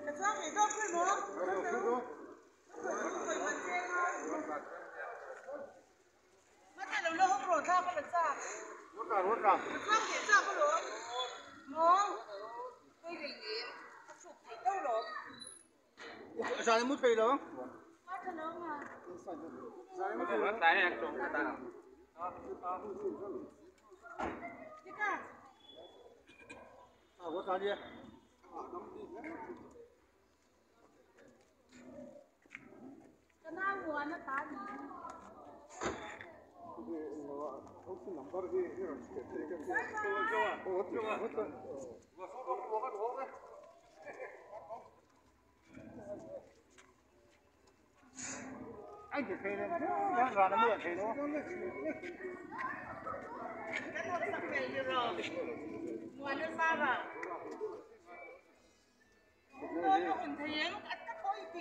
cái xác thì đâu cái nó mất cái đầu lâu không rồi sao cái xác cái xác thì sao cái lỗ nó cái gì sụp thì đâu rồi sao em muốn thuê đó phát cho nó mà Nó tay ăn trộm cái tao. cái cả có sao đi cái nào mua nó tán 혹시 남다르게 이렇게 anh chỉ thuê lên và nó mượn thuê nó cái nó sắp về như rồi mua nước ba vào nó còn thấy nó cắt cắt thôi thì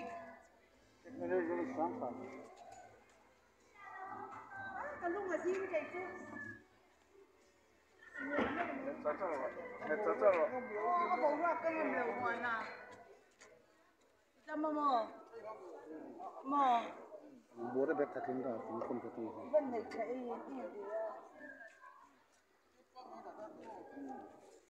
cái này rất là sáng tạo cái lúc mà xin cái chứ bố hoa cái mình đều hoa nào cho mò bố đã biết thật chính là cũng không có gì vấn đề cái gì